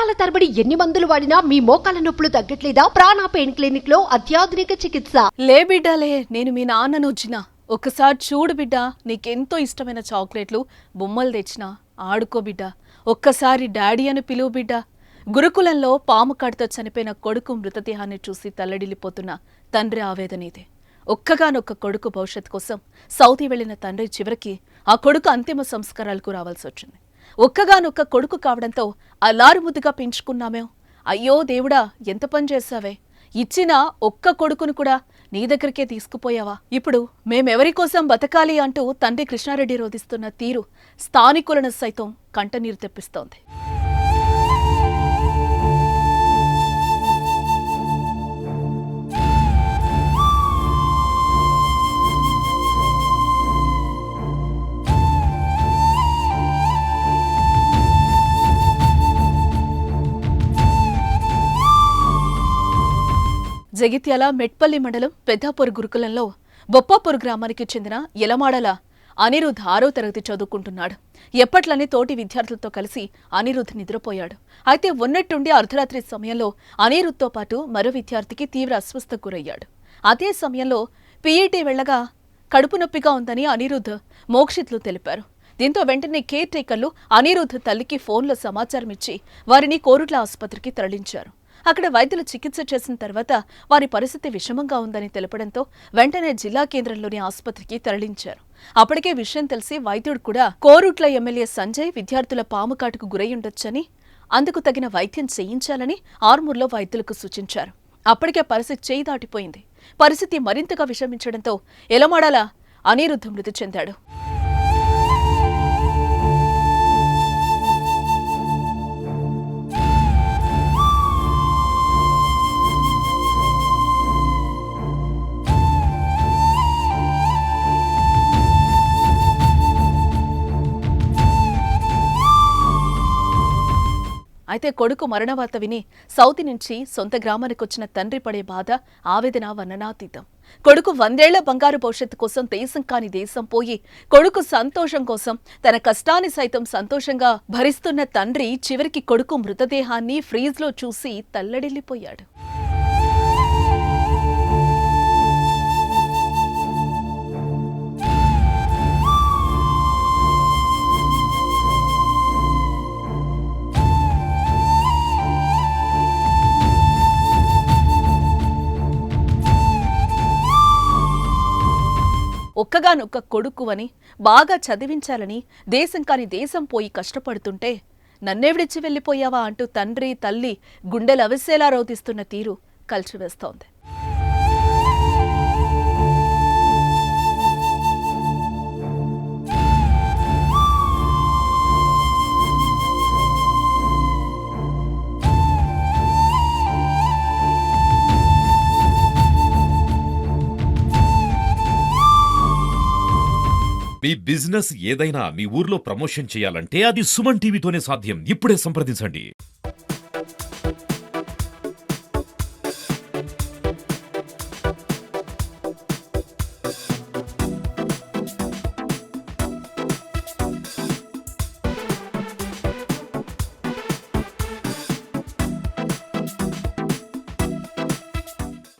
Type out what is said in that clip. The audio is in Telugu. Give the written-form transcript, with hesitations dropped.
సంవత్సరాల తరబడి ఎన్ని మందులు వాడినా మీ మోకాల నొప్పులు తగ్గట్లేదా? ప్రాణ పెయిన్ క్లినిక్ లో అత్యాధునిక చికిత్స. లే బిడ్డాలే, నేను మీ నాన్నను వచ్చిన ఒక్కసారి చూడు బిడ్డ, నీకెంతో ఇష్టమైన చాక్లెట్లు బొమ్మలు తెచ్చినా ఆడుకో బిడ్డ. ఒక్కసారి డాడీ అని పిలువు బిడ్డ. గురుకులంలో పాము కాటుతో చనిపోయిన కొడుకు మృతదేహాన్ని చూసి తల్లడిల్లిపోతున్న తండ్రి ఆవేదన ఇదే. ఒక్కగానొక్క కొడుకు భవిష్యత్ కోసం సౌదీ వెళ్లిన తండ్రి చివరికి ఆ కొడుకు అంతిమ సంస్కారాలకు రావాల్సి వచ్చింది. ఒక్కగానొక్క కొడుకు కావడంతో అల్లారుముద్దుగా పెంచుకున్నామే. అయ్యో దేవుడా, ఎంత పని చేశావే! ఇచ్చిన ఒక్క కొడుకును కూడా నీ దగ్గరికే తీసుకుపోయావా? ఇప్పుడు మేమెవరి కోసం బతకాలి అంటూ తండ్రి కృష్ణారెడ్డి రోధిస్తున్న తీరు స్థానికులను సైతం కంటనీరు తెప్పిస్తోంది. జగిత్యాల మెట్పల్లి మండలం పెద్దాపూర్ గురుకులంలో బొప్పాపూర్ గ్రామానికి చెందిన యలమాడల అనిరుద్ 6వ తరగతి చదువుకుంటున్నాడు. ఎప్పట్లనే తోటి విద్యార్థులతో కలిసి అనిరుద్ నిద్రపోయాడు. అయితే ఉన్నట్టుండి అర్ధరాత్రి సమయంలో అనిరుద్తో పాటు మరో విద్యార్థికి తీవ్ర అస్వస్థకు గురయ్యాడు. అదే సమయంలో పీఈటీ వెళ్లగా కడుపు నొప్పిగా ఉందని అనిరుద్ మోక్షిత్లు తెలిపారు. దీంతో వెంటనే కేర్ టేకర్లు అనిరుద్ తల్లికి ఫోన్లో సమాచారం ఇచ్చి వారిని కోరుట్ల ఆసుపత్రికి తరలించారు. అక్కడ వైద్యులు చికిత్స చేసిన తర్వాత వారి పరిస్థితి విషమంగా ఉందని తెలపడంతో వెంటనే జిల్లా కేంద్రంలోని ఆసుపత్రికి తరలించారు. అప్పటికే విషయం తెలిసి వైద్యుడు కూడా కోరుట్ల ఎమ్మెల్యే సంజయ్ విద్యార్థుల పాము కాటుకు గురయ్యుండొచ్చని, అందుకు తగిన వైద్యం చేయించాలని ఆర్మూర్లో వైద్యులకు సూచించారు. అప్పటికే పరిస్థితి చేయి దాటిపోయింది. పరిస్థితి మరింతగా విషమించడంతో యలమాడల అనిరుద్ మృతి చెందాడు. అయితే కొడుకు మరణవార్త విని సౌతి నుంచి సొంత గ్రామానికొచ్చిన తండ్రి పడే బాధ, ఆవేదన వర్ణనాతీతం. కొడుకు 100 ఏళ్ల బంగారు భవిష్యత్తు కోసం దేశం కాని దేశం పోయి కొడుకు సంతోషం కోసం తన కష్టాన్ని సైతం సంతోషంగా భరిస్తున్న తండ్రి చివరికి కొడుకు మృతదేహాన్ని ఫ్రీజ్లో చూసి తల్లడిల్లిపోయాడు. ఒక్కగానొక్క కొడుకు అని బాగా చదివించాలని దేశం కాని దేశం పోయి కష్టపడుతుంటే నన్నెవిడిచి వెళ్ళిపోయావా అంటూ తండ్రి తల్లి గుండెలవిసేలా రోధిస్తున్న తీరు కలిచివేస్తోంది. మీ బిజినెస్ ఏదైనా మీ ఊర్లో ప్రమోషన్ చేయాలంటే అది సుమన్ టీవీతోనే సాధ్యం. ఇప్పుడే సంప్రదించండి.